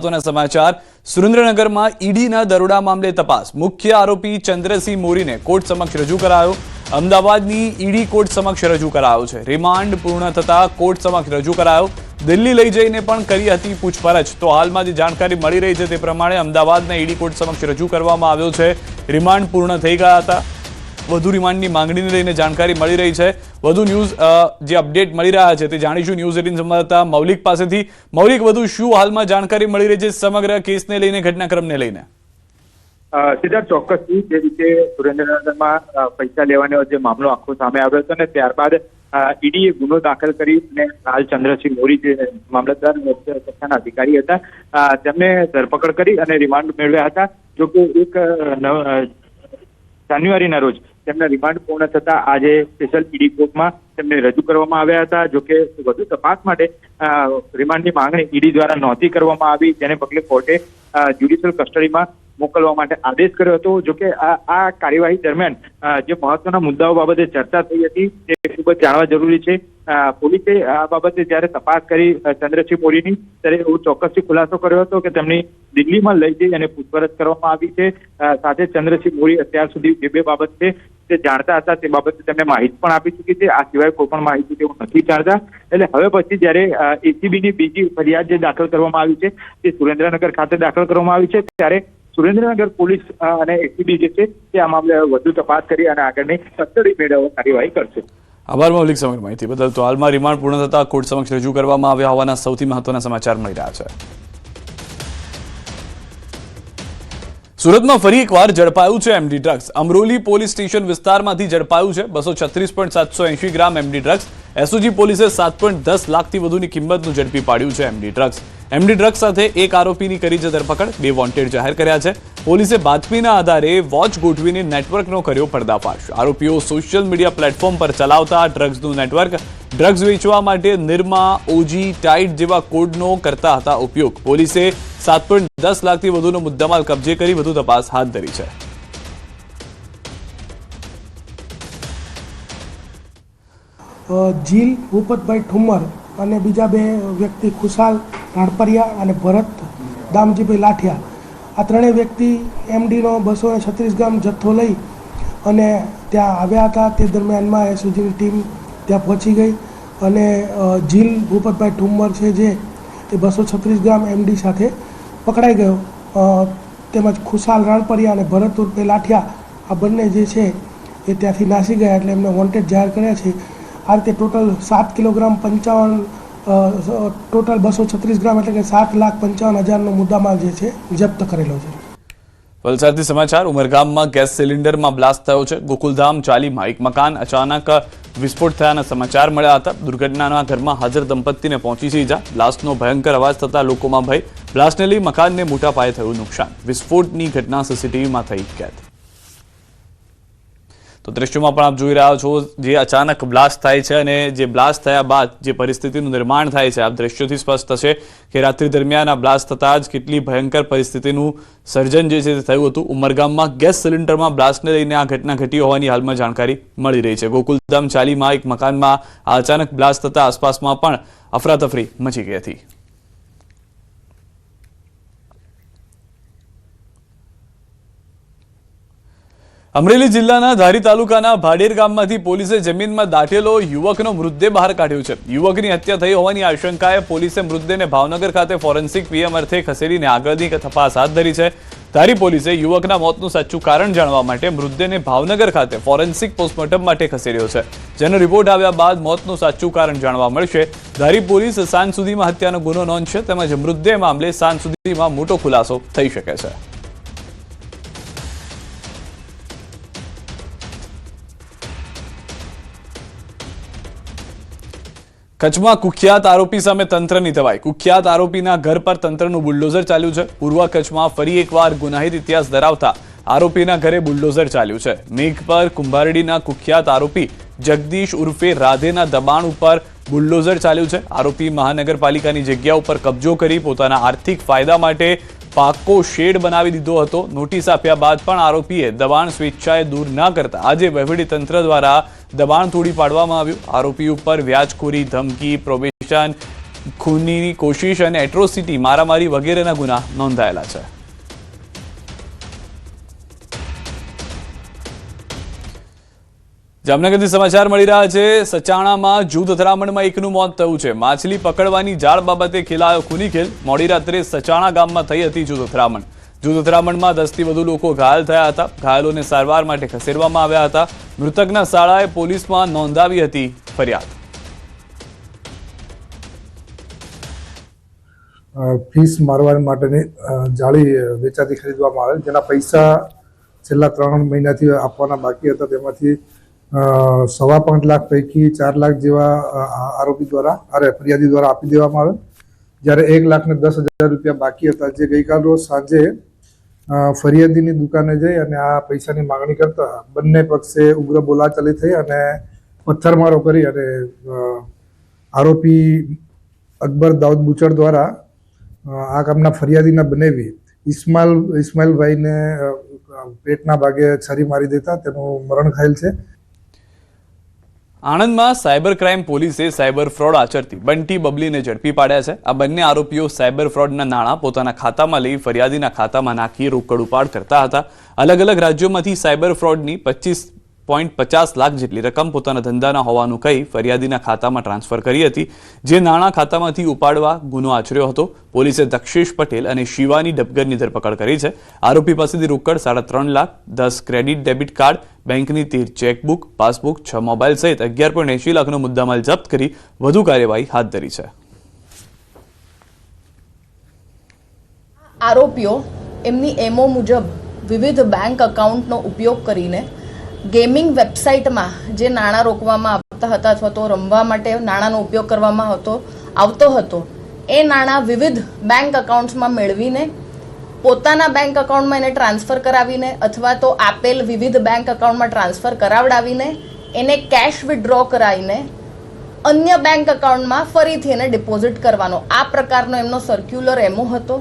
મહત્વના સમાચાર સુરેન્દ્રનગરમાં ઈડીના દરોડા મામલે તપાસ મુખ્ય આરોપી ચંદ્રસિંહ મોરીને કોર્ટ સમક્ષ રજૂ કરાયો અમદાવાદની ઈડી કોર્ટ સમક્ષ રજૂ કરાયો છે રિમાન્ડ પૂર્ણ થતા કોર્ટ સમક્ષ રજૂ કરાયો દિલ્હી લઈ જઈને પણ કરી હતી પૂછપરછ તો હાલમાં જે જાણકારી મળી રહી છે તે પ્રમાણે અમદાવાદના ઈડી કોર્ટ સમક્ષ રજૂ કરવામાં આવ્યો છે રિમાન્ડ પૂર્ણ થઈ ગયા હતા વધુ રિમાન્ડની માંગણીને લઈને જાણકારી મળી રહી છે વધુ ન્યૂઝ જે અપડેટ મળી રહ્યા છે તે જાણીશું ન્યૂઝ 18 સંવાદદાતા મૌલિક પાસેથી મૌલિક વધુ શું હાલમાં જાણકારી મળી રહી છે સમગ્ર કેસને લઈને ઘટનાક્રમને લઈને સિદ્ધાર્થ ચોક્કસથી જે રીતે સુરેન્દ્રનગરમાં પૈસા લેવાનો જે મામલો આખો સામે આવ્યો હતો ને ત્યારબાદ ઈડીએ ગુનો દાખલ કરી અને હાલ ચંદ્રસિંહ મોરી જે મામલતદાર કક્ષાના અધિકારી હતા તેમને ધરપકડ કરી અને રિમાન્ડ મેળવ્યા હતા જોકે 1 જાન્યુઆરીના રોજ તેમના રિમાન્ડ પૂર્ણ થતા આજે સ્પેશિયલ ઈડી કોર્ટમાં તેમને રજૂ કરવામાં આવ્યા હતા જોકે વધુ તપાસ માટે રિમાન્ડની માંગણી ઈડી દ્વારા નહોતી કરવામાં આવી જેને પગલે કોર્ટે જ્યુડિશિયલ કસ્ટડીમાં મોકલવા માટે આદેશ કર્યો હતો જોકે આ કાર્યવાહી દરમિયાન જે મહત્વના મુદ્દાઓ બાબતે ચર્ચા થઈ હતી તે ખૂબ જ જાણવા જરૂરી છે પોલીસે આ બાબતે જ્યારે તપાસ કરી ચંદ્રસિંહ મોરીની ત્યારે એવું ચોક્કસથી ખુલાસો કર્યો હતો કે તેમની દિલ્હીમાં લઈ જઈ અને પૂછપરછ કરવામાં આવી છે સાથે ચંદ્રસિંહ મોરી અત્યાર સુધી બે બાબત છે તે જાણતા હતા તે બાબતે તેમને માહિતી પણ આપી ચૂકી છે આ સિવાય કોઈ પણ માહિતી તેઓ નથી જાણતા એટલે હવે પછી જ્યારે એસીબીની બીજી ફરિયાદ જે દાખલ કરવામાં આવી છે તે સુરેન્દ્રનગર ખાતે દાખલ કરવામાં આવી છે ત્યારે સુરેન્દ્રનગર પોલીસ અને એસીબી જે છે તે આ મામલે વધુ તપાસ કરી અને આગળની કસ્ટડી મેળવવા કાર્યવાહી કરશે આભાર મૌલિક સમગ્ર માહિતી બદલ તો હાલમાં રિમાન્ડ પૂર્ણ થતા કોર્ટ સમક્ષ રજૂ કરવામાં આવ્યા હોવાના સૌથી મહત્વના સમાચાર મળી રહ્યા છે સુરતમાં ફરી એકવાર ઝડપાયું છે MD drugs Amroli police station વિસ્તારમાંથી ઝડપાયું છે 236.780 ગ્રામ એમડી ડ્રગ્સ એસઓજી પોલીસે 7.10 લાખથી વધુની કિંમતનું ઝડપી પાડ્યું છે એમડી ડ્રગ્સ સાથે એક આરોપીની કરી છે ધરપકડ 2 વોન્ટેડ જાહેર કર્યા છે પોલીસે બાતમીના આધારે વોચ ગોઠવીને નેટવર્કનો કર્યો પર્દાફાશ આરોપીઓ સોશિયલ મીડિયા પ્લેટફોર્મ પર ચલાવતા ડ્રગ્સનું નેટવર્ક ડ્રગ્સ વેચવા માટે નિર્મા ઓજી ટાઇટ જેવા કોડનો કરતા હતા ઉપયોગ પોલીસે 7.10 લાખથી વધુનો મુદ્દામાલ કબજે કરી વધુ તપાસ હાથ ધરી છે જીલ ભૂપતભાઈ ઠુમ્મર અને બીજા 2 વ્યક્તિ ખુશાલ રાણપરિયા અને ભરત દામજીભાઈ લાઠિયા આ ત્રણેય વ્યક્તિ એમડીનો 236 ગ્રામ જથ્થો લઈ અને ત્યાં આવ્યા હતા તે દરમિયાનમાં એસઓજીની ટીમ ત્યાં પહોંચી ગઈ અને જીલ ભૂપતભાઈ ઠુમ્મર છે જે એ 236 ગ્રામ એમડી સાથે પકડાઈ ગયો તેમજ ખુશાલ રાણપરિયા અને ભરત ઉર્ફે લાઠિયા આ બંને જે છે એ ત્યાંથી નાસી ગયા એટલે એમને વોન્ટેડ જાહેર કર્યા છે આ રીતે ટોટલ 7 કિલોગ્રામ 55 ટોટલ 236 ગ્રામ એટલે કે 7,55,000નો મુદ્દામાલ જે છે જપ્ત કરેલો છે વલસાડથી સમાચાર ઉમરગામમાં ગેસ સિલિન્ડરમાં બ્લાસ્ટ થયો છે ગોકુલધામ ચાલીમાં એક મકાન અચાનક વિસ્ફોટ થયાના સમાચાર મળ્યા હતા દુર્ઘટનાના ઘરમાં હાજર દંપતીને પહોંચી છે ઈજા બ્લાસ્ટનો ભયંકર અવાજ થતા લોકોમાં ભય બ્લાસ્ટને લઈ મકાનને મોટા પાયે થયું નુકસાન વિસ્ફોટની ઘટના સીસીટીવીમાં થઈ કેદ તો દ્રશ્યોમાં પણ આપ જોઈ રહ્યા છો જે અચાનક બ્લાસ્ટ થાય છે અને જે બ્લાસ્ટ થયા બાદ જે પરિસ્થિતિનું નિર્માણ થાય છે આપ દ્રશ્યોથી સ્પષ્ટ થશે કે રાત્રિ દરમિયાન આ બ્લાસ્ટ થતાં જ કેટલી ભયંકર પરિસ્થિતિનું સર્જન જે છે તે થયું હતું ઉમરગામમાં ગેસ સિલિન્ડરમાં બ્લાસ્ટને લઈને આ ઘટના ઘટી હોવાની હાલમાં જાણકારી મળી રહી છે ગોકુલધામ ચાલીમાં એક મકાનમાં આ અચાનક બ્લાસ્ટ થતાં આસપાસમાં પણ અફરાતફરી મચી ગઈ હતી અમરેલી જિલ્લાના ધારી તાલુકાના ભાડેર ગામમાંથી પોલીસે જમીનમાં દાટેલો યુવકનો મૃતદેહ બહાર કાઢ્યો છે યુવકની હત્યા થઈ હોવાની આશંકાએ પોલીસે મૃતદેહને ભાવનગર ખાતે ફોરેન્સિક પીએમ અર્થે ખસેડીને આગળની તપાસ હાથ ધરી છે ધારી પોલીસે યુવકના મોતનું સાચું કારણ જાણવા માટે મૃતદેહને ભાવનગર ખાતે ફોરેન્સિક પોસ્ટમોર્ટમ માટે ખસેડ્યો છે જેનો રિપોર્ટ આવ્યા બાદ મોતનું સાચું કારણ જાણવા મળશે ધારી પોલીસ સાંજ સુધીમાં હત્યાનો ગુનો નોંધશે તેમજ મૃતદેહ મામલે સાંજ સુધીમાં મોટો ખુલાસો થઈ શકે છે કચ્છમાં કુખ્યાત આરોપી સામે તંત્રની દબાઈ કુખ્યાત આરોપીના ઘર પર તંત્રનું બુલડોઝર ચાલ્યું છે પૂર્વ કચ્છમાં ફરી એકવાર ગુનાહિત ઇતિહાસ ધરાવતા આરોપીના ઘરે બુલડોઝર ચાલ્યું છે મેઘપર કુંભારડીના કુખ્યાત આરોપી જગદીશ ઉર્ફે રાધેના દબાણ ઉપર બુલડોઝર ચાલ્યું છે આરોપી મહાનગરપાલિકાની જગ્યા ઉપર કબજો કરી પોતાના આર્થિક ફાયદા માટે પાકો શેડ બનાવી દીધો હતો નોટિસ આપ્યા બાદ પણ આરોપીએ દબાણ સ્વેચ્છાએ દૂર ન કરતા આજે વહીવટીતંત્ર દ્વારા દબાણ તોડી પાડવામાં આવ્યું આરોપી ઉપર વ્યાજખોરી ધમકી પ્રોબેશન ખૂનની કોશિશ અને એટ્રોસિટી મારામારી વગેરેના ગુના નોંધાયેલા છે. જામનગરથી સમાચાર મળી રહ્યા છે. સચાણામાં જૂથ અથડામણમાં એકનું મોત થયું છે. માછલી પકડવાની જાળ બાબતે ખેલાયો ખૂની ખેલ. મોડી રાત્રે સચાણા ગામમાં થઈ હતી જૂથ અથડામણ. જૂથ અથડામણમાં 10 થી વધુ લોકો ઘાયલ થયા હતા. ઘાયલોને સારવાર માટે ખસેડવામાં આવ્યા હતા. મૃતકના શાળાએ પોલીસમાં નોંધાવી હતી ફરિયાદ. ફીસ મારવા માટેની જાળી વેચાતી ખરીદવામાં આવેલ, જેના પૈસા છેલ્લા 3 મહિનાથી આપવાના બાકી હતા. તેમાંથી 5.25 લાખ પૈકી 4 લાખ જેવા ફરિયાદી દ્વારા આપી દેવામાં આવેલ, જ્યારે 1,10,000 રૂપિયા બાકી હતા, જે ગઈકાલ રોજ સાંજે ફરિયાદીની દુકાને જઈ અને આ પૈસાની માંગણી કરતા બંને પક્ષે ઉગ્ર બોલાચાલી થઈ અને પથ્થરમારો કરી અને આરોપી અકબર દાઉદ બુચડ દ્વારા આ કામના ફરિયાદીના બનેવી ઇસ્માઇલભાઈને પેટના ભાગે છરી મારી દેતા તેનું મરણ થયેલ છે. આણંદમાં સાયબર ક્રાઇમ પોલીસે સાયબર ફ્રોડ આચરતી બંટી બબલીને ઝડપી પાડ્યા છે. આ બંને આરોપીઓ સાયબર ફ્રોડના નાણાં પોતાના ખાતામાં લઈ ફરિયાદીના ખાતામાં નાખી રોકડ ઉપાડ કરતા હતા. અલગ અલગ રાજ્યોમાંથી સાયબર ફ્રોડની 25.50 લાખ જેટલી રકમ પોતાના ધંધાના હોવાનું કહી ફરિયાદીના ખાતામાં ટ્રાન્સફર કરી હતી, જે નાણાં ખાતામાંથી ઉપાડવા ગુનો આચર્યો હતો. પોલીસે દક્ષેશ પટેલ અને શિવાની ડબગરની ધરપકડ કરી છે. આરોપી પાસેથી રોકડ 3.5 લાખ, 10 ક્રેડિટ ડેબિટ કાર્ડ, બેંકની 13 ચેકબુક, પાસબુક, 6 મોબાઈલ સહિત 11.80 લાખનો મુદ્દામાલ જપ્ત કરી વધુ કાર્યવાહી હાથ ધરી છે. આરોપીઓ એમની એમઓ મુજબ વિવિધ બેંક એકાઉન્ટનો ઉપયોગ કરીને ગેમિંગ વેબસાઇટમાં જે નાણાં રોકવામાં આવતા હતા અથવા તો રમવા માટે નાણાંનો ઉપયોગ કરવામાં આવતો હતો, એ નાણાં વિવિધ બેંક એકાઉન્ટ્સમાં મેળવીને પોતાના બેંક એકાઉન્ટમાં એને ટ્રાન્સફર કરાવીને અથવા તો આપેલ વિવિધ બેંક એકાઉન્ટમાં ટ્રાન્સફર કરાવડાવીને એને કેશ વિથડ્રો કરાવીને અન્ય બેંક એકાઉન્ટમાં ફરીથી એને ડિપોઝિટ કરવાનો આ પ્રકારનો એમનો સર્ક્યુલર એમઓ હતો.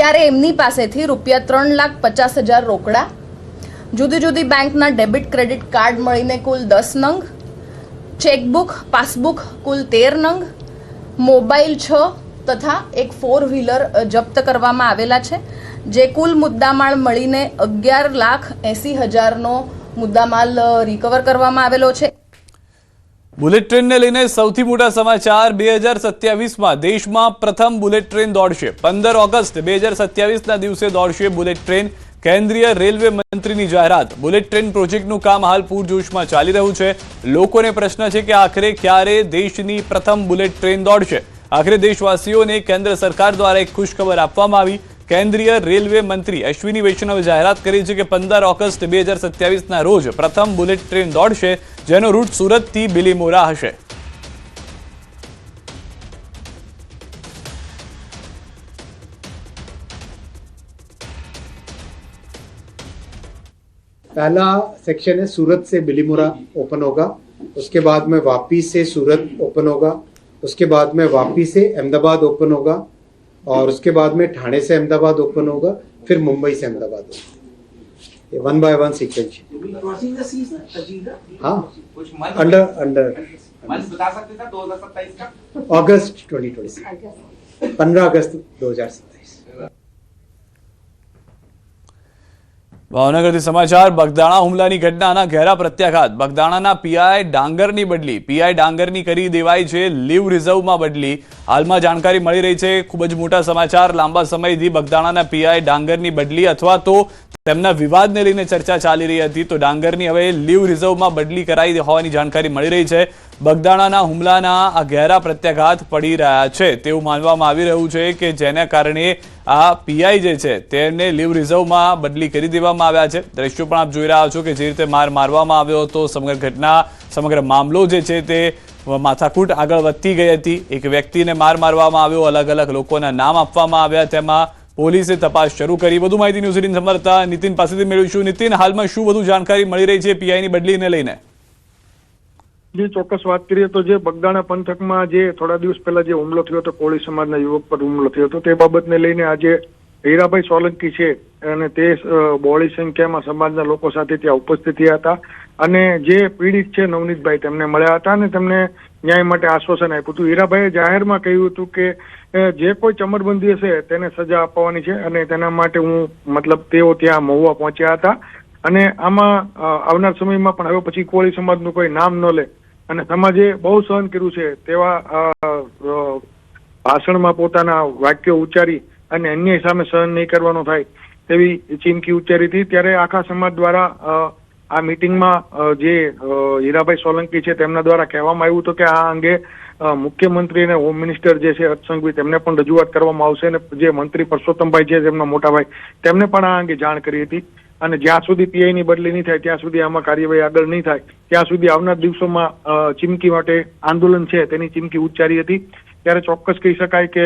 ત્યારે એમની પાસેથી ₹3,50,000 રોકડા, જુદી જુદી બેંકના ડેબિટ ક્રેડિટ કાર્ડ મળીને કુલ 10 નંગ, ચેકબુક પાસબુક કુલ 13 નંગ, મોબાઈલ 6 તથા એક 4-વ્હીલર જપ્ત કરવામાં આવેલા છે, જે કુલ મુદ્દામાલ મળીને 11,80,000નો મુદ્દામાલ રિકવર કરવામાં આવેલો છે. બુલેટ ટ્રેનને લઈને સૌથી મોટા સમાચાર. 2027માં દેશમાં પ્રથમ બુલેટ ટ્રેન દોડશે. 15 ઓગસ્ટ 2027ના દિવસે દોડશે બુલેટ ટ્રેન. કેન્દ્રીય રેલવે મંત્રીની જાહેરાત. બુલેટ ટ્રેન પ્રોજેક્ટનું કામ હાલ પૂરજોશમાં ચાલી રહ્યું છે. લોકોને પ્રશ્ન છે કે આખરે ક્યારે દેશની પ્રથમ બુલેટ ટ્રેન દોડશે. આખરે દેશવાસીઓને કેન્દ્ર સરકાર દ્વારા એક ખુશખબર આપવામાં આવી. કેન્દ્રીય રેલવે મંત્રી અશ્વિની વૈષ્ણવે જાહેરાત કરી છે કે 15 ઓગસ્ટ 2027ના રોજ પ્રથમ બુલેટ ટ્રેન દોડશે, જેનો રૂટ સુરતથી બિલીમોરા હશે. पहला सेक्शन है सूरत से बिलीमोरा ओपन होगा, उसके बाद में वापी से सूरत ओपन होगा, उसके बाद में वापी से अहमदाबाद ओपन होगा और उसके बाद में ठाणे से अहमदाबाद ओपन होगा, फिर मुंबई से अहमदाबाद होगा. ये 1 by 1 सीक्वेंस. हाँ, अंडर बता सकते थे 2027 का अगस्त 2026, 15 अगस्त 2027. ભાવનગરથી સમાચાર. બગદાણા હુમલાની ઘટનાના ઘેરા પ્રત્યાઘાત. બગદાણાના પીઆઈ ડાંગરની બદલી. પીઆઈ ડાંગરની કરી દેવાઈ છે લીવ રિઝર્વમાં બદલી. હાલમાં જાણકારી મળી રહી છે, ખૂબ જ મોટા સમાચાર. લાંબા સમયથી બગદાણાના પીઆઈ ડાંગરની બદલી અથવા તો તેમના વિવાદને લઈને ચર્ચા ચાલી રહી હતી, તો ડાંગરની હવે લીવ રિઝર્વમાં બદલી કરાઈ હોવાની જાણકારી મળી રહી છે. બગદાણાના હુમલાના આ ઘેરા પ્રત્યાઘાત પડી રહ્યા છે તેવું માનવામાં આવી રહ્યું છે કે જેના કારણે આ પીઆઈ જે છે તેને લીવ રિઝર્વમાં બદલી કરી દેવામાં આવ્યા છે. દ્રશ્યો પણ આપ જોઈ રહ્યા છો કે જે રીતે મારવામાં આવ્યો હતો. સમગ્ર ઘટના, સમગ્ર મામલો જે છે તે માથાકૂટ આગળ વધતી ગઈ હતી. એક વ્યક્તિને મારવામાં આવ્યો, અલગ અલગ લોકોના નામ આપવામાં આવ્યા, તેમાં પોલીસે તપાસ શરૂ કરી. વધુ માહિતી ન્યૂઝ 18 સંવાદદાતા નીતિન પાસેથી મેળવીશું. નીતિન, હાલમાં શું વધુ જાણકારી મળી રહી છે પીઆઈની બદલીને લઈને? જે ચોક્કસ વાત કરીએ તો જે બગદાણા પંથકમાં જે થોડા દિવસ પહેલા જે હુમલો થયો હતો, કોળી સમાજના યુવક પર હુમલો થયો હતો, તે બાબતને લઈને આજે હીરાભાઈ સોલંકી છે અને તે બહોળી સંખ્યામાં સમાજના લોકો સાથે ત્યાં ઉપસ્થિત થયા હતા અને જે પીડિત છે નવનીતભાઈ તેમને મળ્યા હતા અને તેમને ન્યાય માટે આશ્વાસન આપ્યું હતું. હીરાભાઈએ જાહેરમાં કહ્યું હતું કે જે કોઈ ચમરબંધી હશે તેને સજા આપવાની છે અને તેના માટે તેઓ ત્યાં મહુવા પહોંચ્યા હતા. અને આમાં આવનાર સમયમાં પણ હવે પછી કોળી સમાજનું કોઈ નામ ન લે અને સમાજે બહુ સહન કર્યું છે તેવા ભાષણમાં પોતાના વાક્યો ઉચ્ચારી અને અન્યાય સામે સહન નહીં કરવાનો થાય તેવી ચીમકી ઉચ્ચારી હતી. ત્યારે આખા સમાજ દ્વારા આ મીટિંગમાં જે હીરાભાઈ સોલંકી છે તેમના દ્વારા કહેવામાં આવ્યું હતું કે આ અંગે મુખ્યમંત્રી અને હોમ મિનિસ્ટર જે છે હર્ષ સંઘવી તેમને પણ રજૂઆત કરવામાં આવશે અને જે મંત્રી પરસોત્તમભાઈ છે તેમના મોટાભાઈ તેમને પણ આ અંગે જાણ કરી હતી. અને જ્યાં સુધી પીઆઈની બદલી નહીં થાય ત્યાં સુધી આમાં કાર્યવાહી આગળ નહીં થાય ત્યાં સુધી આવનાર દિવસોમાં ચીમકી માટે આંદોલન છે તેની ચીમકી ઉચ્ચારી હતી. ત્યારે ચોક્કસ કહી શકાય કે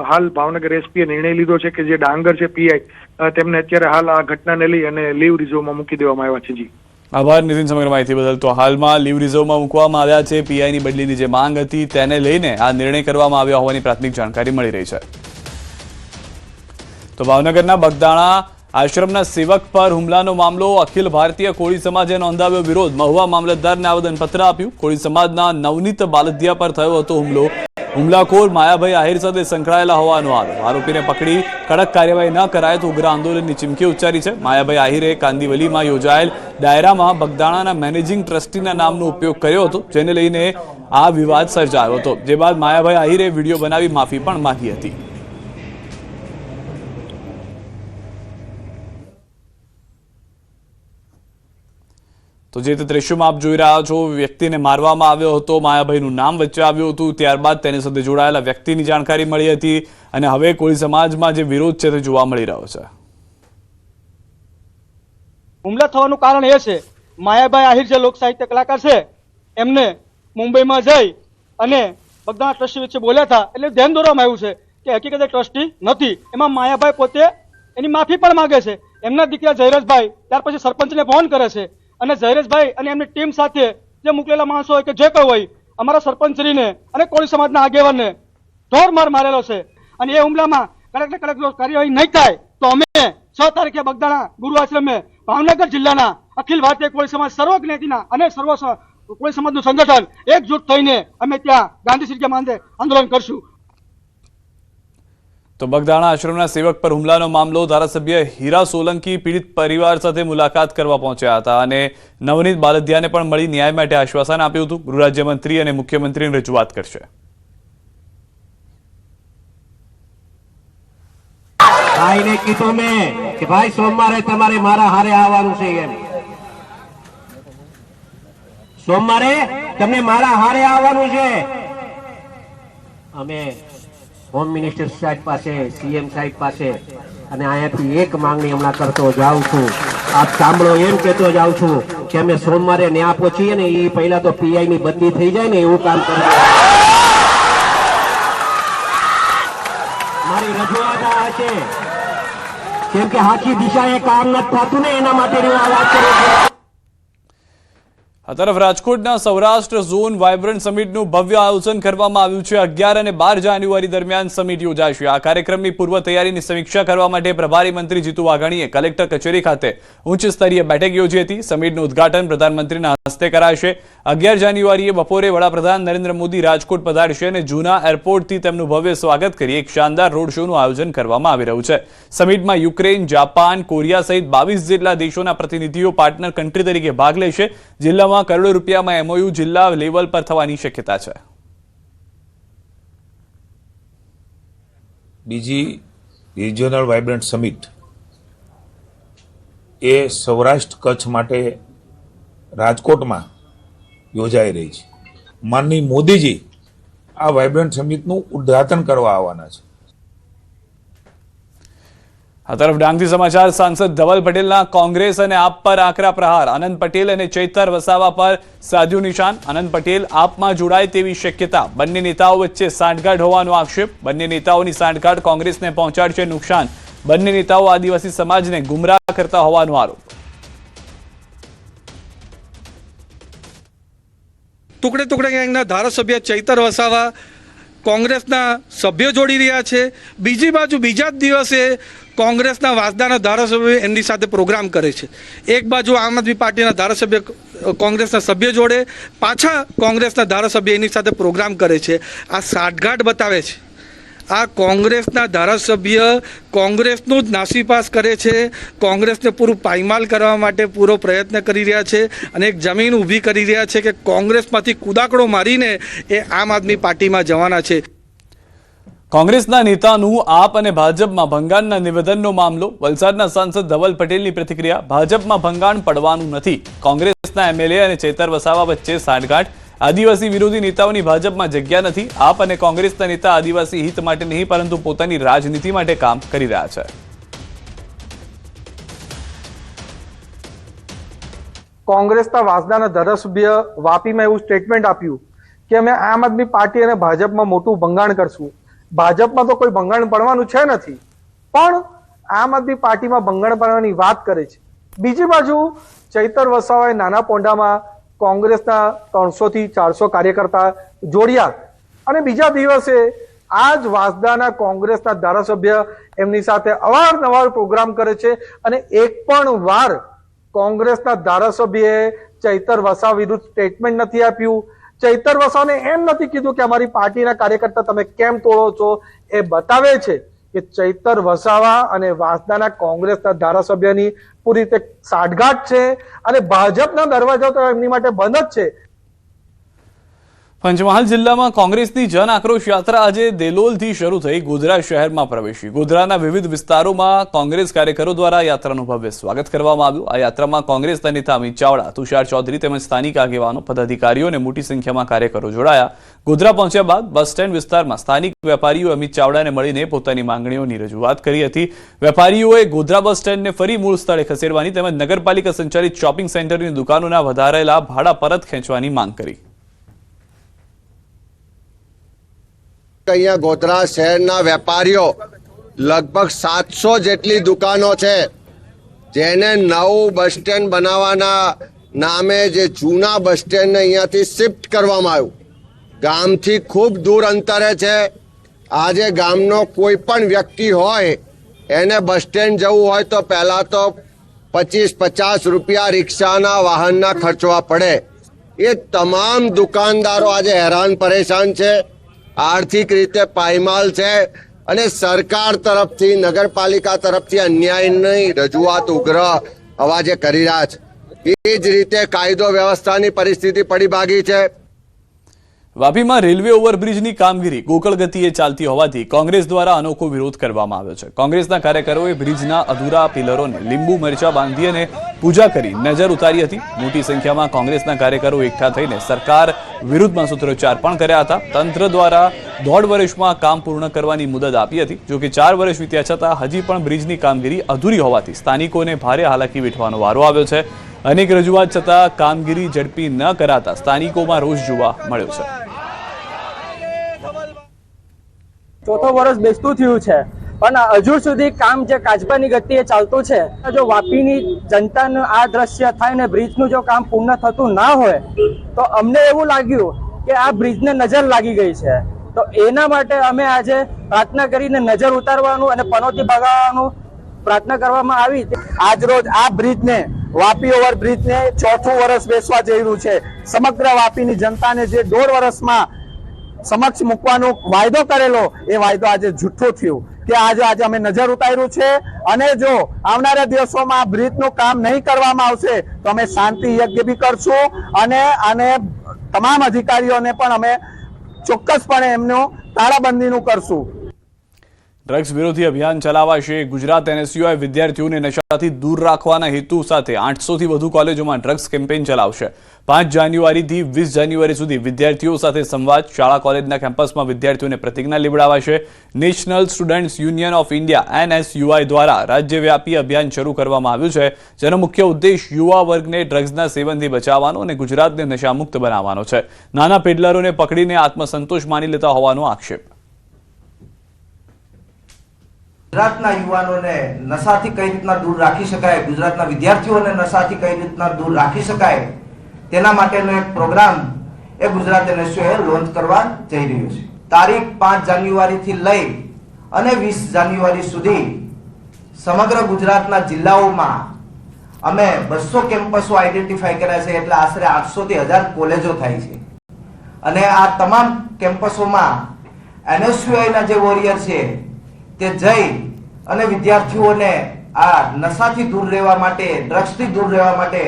હાલ ભાવનગર એસપીએ નિર્ણય લીધો છે કે જે ડાંગર છે પીઆઈ તેમને અત્યારે હાલ આ ઘટનાને લઈ અને લીવ રિઝર્વમાં મૂકી દેવામાં આવ્યા છે. જી આભાર નીતિન, સમગ્ર માહિતી બદલ. તો હાલમાં લીવ રિઝર્વમાં મૂકવામાં આવ્યા છે. પીઆઈની બદલીની જે માંગ હતી તેને લઈને આ નિર્ણય કરવામાં આવ્યો હોવાની પ્રાથમિક જાણકારી મળી રહી છે. તો ભાવનગરના બગદાણા આશ્રમના સેવક પર હુમલાનો મામલો. અખિલ ભારતીય કોળી સમાજે નોંધાવ્યો વિરોધ. મહુવા મામલતદારને આવેદનપત્ર આપ્યું. કોળી સમાજના નવનીત બાલદિયા પર થયો હતો હુમલો. હુમલાખોર માયાભાઈ આહિર સાથે સંકળાયેલા હોવાનો આરોપ. આરોપીને પકડી કડક કાર્યવાહી ન કરાય તો ઉગ્ર આંદોલનની ચીમકી ઉચ્ચારી છે. માયાભાઈ આહિરે કાંદીવલીમાં યોજાયેલ ડાયરામાં બગદાણાના મેનેજિંગ ટ્રસ્ટીના નામનો ઉપયોગ કર્યો હતો, જેને લઈને આ વિવાદ સર્જાયો હતો. જે બાદ માયાભાઈ આહિરે વિડીયો બનાવી માફી પણ માંગી હતી. તો જે દ્રશ્યોમાં આપ જોઈ રહ્યા છો, વ્યક્તિને મારવામાં આવ્યો હતો. માયાભાઈનું નામ વચ્ચે આવ્યું હતું. ત્યારબાદ તેની સાથે જોડાયેલા વ્યક્તિની જાણકારી મળી હતી અને હવે કોળી સમાજમાં જે વિરોધ છે તે જોવા મળી રહ્યો છે. હુમલા થવાનું કારણ એ છે માયાભાઈ આહિર જે લોક સાહિત્ય કલાકાર છે એમને મુંબઈમાં જઈ અને બગદાણા ટ્રસ્ટી વચ્ચે બોલ્યા હતા એટલે ધ્યાન દોરવામાં આવ્યું છે કે હકીકતે ટ્રસ્ટી નથી. એમાં માયાભાઈ પોતે એની માફી પણ માંગે છે. એમના દીકરા જયરેશભાઈ ત્યાર પછી સરપંચને ફોન કરે છે અને જયરેશભાઈ અને એમની ટીમ સાથે જે મોકલેલા માણસો હોય કે જે કોઈ હોય અમારા સરપંચશ્રીને અને કોળી સમાજના આગેવાનને ઢોરમાર મારેલો છે. અને એ હુમલામાં કડક કડક કાર્યવાહી નહીં થાય તો અમે 6 તારીખે બગદાણા ગુરુ આશ્રમે ભાવનગર જિલ્લાના અખિલ ભારતીય કોળી સમાજ સર્વ જ્ઞાતિના અને સર્વ કોળી સમાજનું સંગઠન એકજૂટ થઈને અમે ત્યાં ગાંધી સિરકે માંદે આંદોલન કરશું. તો બગદાણા આશ્રમના સેવક પર હુમલાનો મામલો. ધારાસભ્ય હીરા સોલંકી પીડિત પરિવાર સાથે મુલાકાત કરવા પહોંચ્યા હતા અને નવનીત બાલદિયાને પણ મળી ન્યાય માટે આશ્વાસન આપ્યું હતું. ગૃહ રાજ્યમંત્રી અને મુખ્યમંત્રીની રજૂઆત કરશે. ભાઈને કીધું મેં કે ભાઈ સોમવારે તમારે મારા હારે આવવાનું છે. એમ સોમવારે તમને મારા હારે આવવાનું છે. અમે હોમ મિનિસ્ટર સાહેબ પાસે, સીએમ સાહેબ પાસે અને અહીંયાથી એક માંગણી હમણાં કરતો જાઉં છું. આપ સાંભળો, એમ કહેતો જાઉં છું કે અમે સોમવારે ન્યા પહોંચીએ ને એ પહેલા તો પીઆઈ ની બદલી થઈ જાય ને એવું કામ કરે. મારી રજૂઆત આ છે કેમ કે આખી દિશાએ કામ નથી થતું ને એના માટે વાત કરું છું. આ તરફ રાજકોટના સૌરાષ્ટ્ર ઝોન વાઇબ્રન્ટ સમિટનું ભવ્ય આયોજન કરવામાં આવ્યું છે. 11 અને 12 જાન્યુઆરી દરમિયાન સમિટ યોજાશે. આ કાર્યક્રમની પૂર્વ તૈયારીની સમીક્ષા કરવા માટે પ્રભારી મંત્રી જીતુ વાઘાણીએ કલેક્ટર કચેરી ખાતે ઉચ્ચ સ્તરીય બેઠક યોજી હતી. સમિટનું ઉદ્ઘાટન પ્રધાનમંત્રીના હસ્તે કરાશે. 11 જાન્યુઆરીએ બપોરે વડાપ્રધાન નરેન્દ્ર મોદી રાજકોટ પધારશે અને જૂના એરપોર્ટથી તેમનું ભવ્ય સ્વાગત કરી એક શાનદાર રોડ શોનું આયોજન કરવામાં આવી રહ્યું છે. સમિટમાં યુક્રેન, જાપાન, કોરિયા સહિત 22 જેટલા દેશોના પ્રતિનિધિઓ પાર્ટનર કન્ટ્રી તરીકે ભાગ લેશે. જિલ્લામાં કરોડો રૂપિયામાં એમઓયુ જિલ્લા લેવલ પર થવાની શક્યતા છે. બીજી રિજિયોનલ વાઇબ્રન્ટ સમિટ એ સૌરાષ્ટ્ર કચ્છ માટે રાજકોટમાં યોજાઈ રહી છે. માનનીય મોદીજી આ વાઇબ્રન્ટ સમિટનું ઉદ્ઘાટન કરવા આવવાના છે. આ તરફ ડાંગથી સમાચાર. સાંસદ ધવલ પટેલના કોંગ્રેસ અને આપ પર આકરા પ્રહાર. આનંદ પટેલ અને ચૈતર વસાવા પર સાધ્યું નિશાન. આનંદ પટેલ આપમાં જોડાય તેવી શક્યતા. બંને નેતાઓ વચ્ચે સાંઠગાંઠ હોવાનો આક્ષેપ. બંને નેતાઓની સાંઠગાંઠ કોંગ્રેસને પહોંચાડશે નુકસાન. બંને નેતાઓ આદિવાસી સમાજને ગુમરાહ કરતા હોવાનો આરોપ. ટુકડે ટુકડે ગેંગના ધારાસભ્ય ચૈતર વસાવા કોંગ્રેસના સભ્યો જોડી રહ્યા છે. બીજી બાજુ બીજા જ દિવસે કોંગ્રેસના વાસદાના ધારાસભ્યો એમની સાથે પ્રોગ્રામ કરે છે. એક બાજુ આમ આદમી પાર્ટીના ધારાસભ્ય કોંગ્રેસના સભ્ય જોડે, પાછા કોંગ્રેસના ધારાસભ્ય એની સાથે પ્રોગ્રામ કરે છે. આ સાઠગાંઠ બતાવે છે. આ કોંગ્રેસના ધારાસભ્ય કોંગ્રેસનું જ નાસીપાસ કરે છે, કોંગ્રેસને પૂરું પાયમાલ કરવા માટે પૂરો પ્રયત્ન કરી રહ્યા છે અને એક જમીન ઊભી કરી રહ્યા છે કે કોંગ્રેસમાંથી કુદાકડો મારીને એ આમ આદમી પાર્ટીમાં જવાના છે. કોંગ્રેસના નેતાનું આપ અને ભાજપમાં ભંગાણના નિવેદનનો મામલો. વલસાડના સાંસદ ધવલ પટેલની પ્રતિક્રિયા. ભાજપમાં ભંગાણ પડવાનું નથી. કોંગ્રેસના એમએલએ અને ચેતર વસાવા વચ્ચે સાઠગાંઠ. આદિવાસી વિરોધી નેતાઓની ભાજપમાં જગ્યા નથી. આપ અને કોંગ્રેસના નેતા આદિવાસી હિત માટે નહીં પરંતુ પોતાની રાજનીતિ માટે કામ કરી રહ્યા છે. કોંગ્રેસના વાસદાના ધારાસભ્ય વાપીમાં એવું સ્ટેટમેન્ટ આપ્યું કે અમે આમ આદમી પાર્ટી અને ભાજપમાં મોટું ભંગાણ કરશું. ભાજપમાં તો કોઈ ભંગાણ પડવાનું છે નથી, પણ આમ આદમી પાર્ટીમાં ભંગાણ પડવાની વાત કરે છે. બીજી બાજુ ચૈતર વસાવાએ નાના પોંડામાં કોંગ્રેસના 300 થી 400 કાર્યકર્તા જોડ્યા અને બીજા દિવસે આ જ વાસદાના કોંગ્રેસના ધારાસભ્ય એમની સાથે અવારનવાર પ્રોગ્રામ કરે છે અને એક પણ વાર કોંગ્રેસના ધારાસભ્યએ ચૈતર વસાવા વિરુદ્ધ સ્ટેટમેન્ટ નથી આપ્યું. ચૈતર વસાવાને એમ નથી કીધું કે અમારી પાર્ટીના કાર્યકર્તા તમે કેમ તોડો છો. એ બતાવે છે કે ચૈતર વસાવા અને વાસદાના કોંગ્રેસના ધારાસભ્યની પૂરી રીતે સાઠગાંઠ છે અને ભાજપના દરવાજા તો એમની માટે બંધ જ છે. પંચમહાલ જિલ્લામાં કોંગ્રેસની જન આક્રોશ યાત્રા આજે દેલોલથી શરૂ થઈ ગોધરા શહેરમાં પ્રવેશી. ગોધરાના વિવિધ વિસ્તારોમાં કોંગ્રેસ કાર્યકરો દ્વારા યાત્રાનું ભવ્ય સ્વાગત કરવામાં આવ્યું. આ યાત્રામાં કોંગ્રેસના નેતા અમિત ચાવડા, તુષાર ચૌધરી તેમજ સ્થાનિક આગેવાનો, પદાધિકારીઓ અને મોટી સંખ્યામાં કાર્યકરો જોડાયા. ગોધરા પહોંચ્યા બાદ બસ સ્ટેન્ડ વિસ્તારમાં સ્થાનિક વેપારીઓ અમિત ચાવડાને મળીને પોતાની માંગણીઓની રજૂઆત કરી હતી. વેપારીઓએ ગોધરા બસ સ્ટેન્ડને ફરી મૂળ સ્થળે ખસેડવાની તેમજ નગરપાલિકા સંચાલિત શોપિંગ સેન્ટરની દુકાનોના વધારેલા ભાડા પરત ખેંચવાની માંગ કરી. અહીંયા ગોધરા શહેરના વેપારીઓ લગભગ 700 જેટલી દુકાનો છે, જેને નવું બસ સ્ટેન્ડ બનાવવાના નામે જે જૂના બસ સ્ટેન્ડને અહીંયાથી શિફ્ટ કરવામાં આવ્યું. ગામથી ખૂબ દૂર અંતરે છે. આજે ગામનો કોઈ પણ વ્યક્તિ હોય એને બસ સ્ટેન્ડ જવું હોય તો પહેલા તો 25-50 રૂપિયા રિક્ષાના વાહનના ખર્ચવા પડે. એ તમામ દુકાનદારો આજે હેરાન પરેશાન છે, આર્થિક રીતે પાયમાલ છે અને સરકાર તરફથી, નગરપાલિકા તરફથી અન્યાયની રજૂઆત ઉગ્ર અવાજે કરી રહ્યા છે. એ જ રીતે કાયદો વ્યવસ્થાની પરિસ્થિતિ પડી ભાગી છે. વાપીમાં રેલવે ઓવરબ્રિજની કામગીરી ગોકળ ગતિએ ચાલતી હોવાથી કોંગ્રેસ દ્વારા અનોખો વિરોધ કરવામાં આવ્યો છે. કોંગ્રેસના કાર્યકરોએ બ્રિજના અધૂરા પિલરોને લીંબુ મરચા બાંધી અને પૂજા કરી નજર ઉતારી હતી. મોટી સંખ્યામાં કોંગ્રેસના કાર્યકરો એકઠા થઈને સરકાર વિરુદ્ધમાં સૂત્રોચ્ચાર પણ કર્યા હતા. તંત્ર દ્વારા 1.5 વર્ષમાં કામ પૂર્ણ કરવાની મુદત આપી હતી. જોકે 4 વર્ષ વીત્યા છતાં હજી પણ બ્રિજની કામગીરી અધૂરી હોવાથી સ્થાનિકોને ભારે હાલાકી વેઠવાનો વારો આવ્યો છે. અનેક રજૂઆત છતાં કામગીરી ઝડપી ન કરાતા સ્થાનિકોમાં રોષ જોવા મળ્યો છે. ચોથું વર્ષ બેસતું થયું છે પણ હજુ સુધી કામ જે કાચબાની ગતિએ ચાલતું છે. જો વાપીની જનતાનું આ દ્રશ્ય થાય ને બ્રિજનું જો કામ પૂર્ણ થતું ના હોય તો અમને એવું લાગ્યું કે આ બ્રિજને નજર લાગી ગઈ છે. તો એના માટે અમે આજે પ્રાર્થના કરીને નજર ઉતારવાનું અને પનોતી ભગાવવાનું પ્રાર્થના કરવામાં આવી. આજ રોજ આ બ્રિજને, વાપી ઓવરબ્રિજને 4થું વર્ષ બેસવા જઈ રહ્યું છે. સમગ્ર વાપીની જનતાને જે 1.5 વર્ષમાં સમક્ષ મૂકવાનો વાયદો કરેલો એ વાયદો આજે જૂઠો થયો કે આજે અમે નજર ઉતાર્યું છે અને જો આવનારા દિવસોમાં આ બ્રિજનું કામ નહીં કરવામાં આવશે તો અમે શાંતિ યજ્ઞ બી કરશું અને તમામ અધિકારીઓને પણ અમે ચોક્કસપણે એમનું તાળાબંધીનું કરશું. ડ્રગ્સ વિરોધી અભિયાન ચલાવાશે. ગુજરાત એનએસયુઆઈ વિદ્યાર્થીઓને નશાથી દૂર રાખવાના હેતુ સાથે 800 થી વધુ કોલેજોમાં ડ્રગ્સ કેમ્પેઇન ચલાવશે. 5 જાન્યુઆરીથી 20 જાન્યુઆરી સુધી વિદ્યાર્થીઓ સાથે સંવાદ. શાળા કોલેજના કેમ્પસમાં વિદ્યાર્થીઓને પ્રતિજ્ઞા લેવડાવાશે. National students union of India NSUI દ્વારા રાજ્યવ્યાપી અભિયાન શરૂ કરવામાં આવ્યું છે, જેનો મુખ્ય ઉદ્દેશ યુવા વર્ગને ડ્રગ્સના સેવનથી બચાવવાનો અને ગુજરાતને નશામુક્ત બનાવવાનો છે. નાના પેડલરોને પકડીને આત્મસંતોષ માની લેતા હોવાનો આક્ષેપ. ગુજરાતના યુવાનોને નશાથી કઈ રીતના દૂર રાખી શકાય, ગુજરાતના વિદ્યાર્થીઓને નશાથી કઈ રીતના દૂર રાખી શકાય, તેના માટેનો એક પ્રોગ્રામ એ ગુજરાત એનએસયુએ લોન્ચ કરવા જઈ રહ્યું છે. તારીખ 5 જાન્યુઆરીથી લઈ અને 20 જાન્યુઆરી સુધી સમગ્ર ગુજરાતના જિલ્લાઓમાં અમે 200 કેમ્પસો આઈડેન્ટિફાઈ કર્યા છે, એટલે આશરે 800 થી 1000 કોલેજો થાય છે. અને આ તમામ કેમ્પસોમાં NSUI ના જે વોરિયર છે તે જઈ અને વિદ્યાર્થીઓને આ નશાથી દૂર રહેવા માટે, ડ્રગ્સથી દૂર રહેવા માટે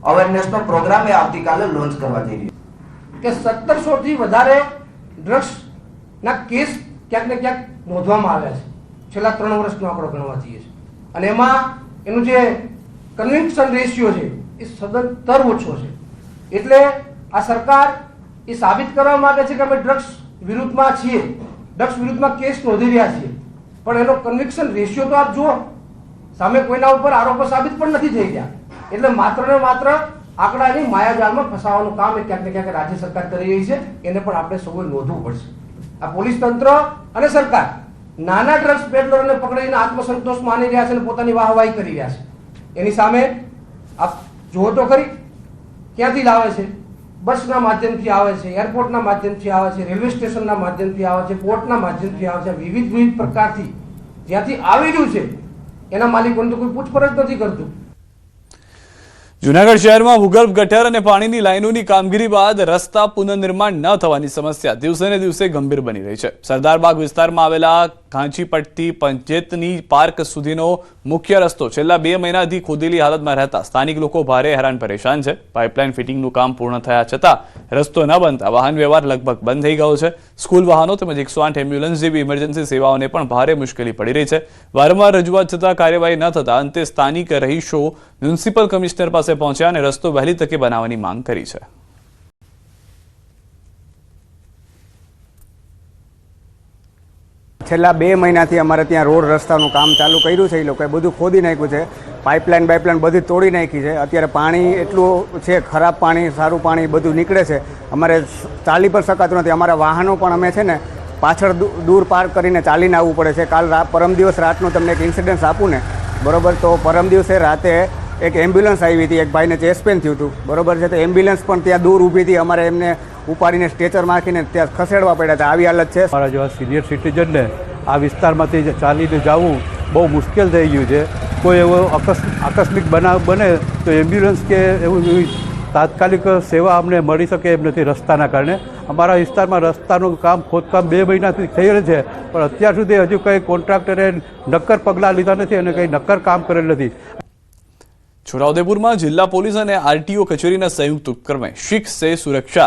અવેરનેસનો પ્રોગ્રામ એ આવતીકાલે લોન્ચ કરવા જઈ રહ્યો કે 1700 થી વધારે ડ્રગ્સના કેસ ક્યાંક ને ક્યાંક નોંધવામાં આવ્યા છે છેલ્લા 3 વર્ષનો આંકડો ગણવા જઈએ છે. અને એમાં એનું જે કન્વિક્શન રેશિયો છે એ સદંતર ઓછો છે. એટલે આ સરકાર એ સાબિત કરવા માંગે છે કે અમે ડ્રગ્સ વિરુદ્ધમાં છીએ, ડ્રગ્સ વિરુદ્ધમાં કેસ નોંધી રહ્યા છીએ, પણ એનો કન્વિક્શન રેશિયો તો આપ જુઓ, સામે કોઈના ઉપર આરોપો સાબિત પણ નથી થઈ ગયા. એટલે માત્ર ને માત્ર આંકડાની માયાજાળમાં ફસાવાનું કામ એ ક્યાંક ને ક્યાંક રાજ્ય સરકાર કરી રહી છે. એને પણ આપણે સૌએ નોંધવું પડશે. આ પોલીસ તંત્ર અને સરકાર નાના ડ્રગ્સ પેડલરોને પકડીને આત્મસંતોષ માની રહ્યા છે અને પોતાની વાહવાહી કરી રહ્યા છે. એની સામે આપ જુઓ તો ખરી, ક્યાંથી લાવે છે? બસના માધ્યમથી આવે છે, એરપોર્ટના માધ્યમથી આવે છે, રેલવે સ્ટેશનના માધ્યમથી આવે છે, પોર્ટના માધ્યમથી આવે છે. વિવિધ પ્રકારથી જ્યાંથી આવી રહ્યું છે એના માલિકોને તો કોઈ પૂછપરછ નથી કરતું. જૂનાગઢ શહેરમાં ભૂગર્ભ ગટર અને પાણીની લાઇનોની કામગીરી બાદ રસ્તા પુનઃનિર્માણ ન થવાની સમસ્યા દિવસે ને દિવસે ગંભીર બની રહી છે. સરદારબાગ વિસ્તારમાં આવેલા ઘાંચીપટ્ટી પંચાયતની પાર્ક સુધીનો મુખ્ય રસ્તો છેલ્લા 2 મહિનાથી ખોદેલી હાલતમાં રહેતા સ્થાનિક લોકો ભારે હેરાન પરેશાન છે. પાઇપલાઇન ફિટિંગનું કામ પૂર્ણ થયા છતાં રસ્તો ન બનતા વાહન વ્યવહાર લગભગ બંધ થઈ ગયો છે. સ્કૂલ વાહનો તેમજ 108 એમ્બ્યુલન્સ જેવી ઇમરજન્સી સેવાઓને પણ ભારે મુશ્કેલી પડી રહી છે. વારંવાર રજૂઆત છતાં કાર્યવાહી ન થતા અંતે સ્થાનિક રહીશો મ્યુનિસિપલ કમિશનર પાસે પહોંચ્યા અને રસ્તો વહેલી તકે બનાવવાની માંગ કરી છે. છેલ્લા 2 મહિનાથી અમારે ત્યાં રોડ રસ્તાનું કામ ચાલુ કર્યું છે. એ લોકોએ બધું ખોદી નાખ્યું છે, પાઇપલાઇન બધી તોડી નાખી છે. અત્યારે પાણી એટલું છે, ખરાબ પાણી, સારું પાણી બધું નીકળે છે. અમારે ચાલી પણ શકાતું નથી. અમારા વાહનો પણ અમે છે ને પાછળ દૂર પાર્ક કરીને ચાલીને આવવું પડે છે. પરમ દિવસ રાતનું તમને એક ઇન્સિડન્સ આપું ને, બરોબર, તો પરમ દિવસે રાતે એક એમ્બ્યુલન્સ આવી હતી, એક ભાઈને ચેસ્ટ પેન થયું હતું, બરોબર છે, તો એમ્બ્યુલન્સ પણ ત્યાં દૂર ઊભી હતી. અમારે એમને ઉપાડીને સ્ટ્રેચર નાખીને ત્યાં ખસેડવા પડ્યા હતા. આવી હાલત છે. મારા જેવા સિનિયર સિટીઝનને આ વિસ્તારમાંથી ચાલીને જવું બહુ મુશ્કેલ થઈ ગયું છે. કોઈ એવો આકસ્મિક બનાવ બને તો એમ્બ્યુલન્સ કે એવી તાત્કાલિક સેવા અમને મળી શકે એમ નથી રસ્તાના કારણે. અમારા વિસ્તારમાં રસ્તાનું ખોદકામ 2 મહિનાથી થઈ રહ્યું છે, પણ અત્યાર સુધી હજુ કંઈ કોન્ટ્રાક્ટરે નક્કર પગલાં લીધા નથી અને કંઈ નક્કર કામ કરેલ નથી. છોટાઉદેપુરમાં જિલ્લા પોલીસ અને આરટીઓ કચેરીના સંયુક્ત ઉપક્રમે શીખ સે સુરक्षा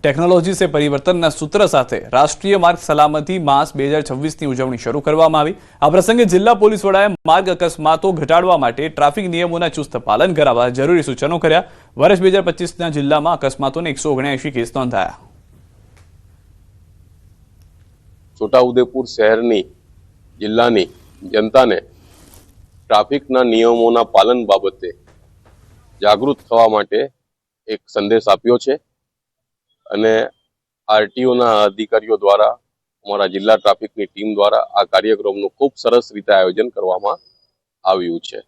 ટેકનોલોજી સે પરિવર્તનના સૂત્ર સાથે રાષ્ટ્રીય માર્ગ સલામતી માસ 2026ની ઉજવણી શરૂ કરવામાં આવી. આ પ્રસંગે જિલ્લા પોલીસ વડાએ માર્ગ અકસ્માતો ઘટાડવા માટે ટ્રાફિક નિયમોના ચુસ્ત પાલન કરાવવા જરૂરી સૂચનો કર્યા. વર્ષ 2025ના જિલ્લામાં અકસ્માતોને 179 કેસ નોંધાયા. છોટાઉદેપુર શહેરની જિલ્લાની જનતાને ટ્રાફિકના નિયમોના પાલન બાબતે જાગૃત થવા માટે એક સંદેશ આપ્યો છે અને આરટીઓના અધિકારીઓ દ્વારા, અમારા જિલ્લા ટ્રાફિકની ટીમ દ્વારા આ કાર્યક્રમનું ખૂબ સરસ રીતે આયોજન કરવામાં આવ્યું છે.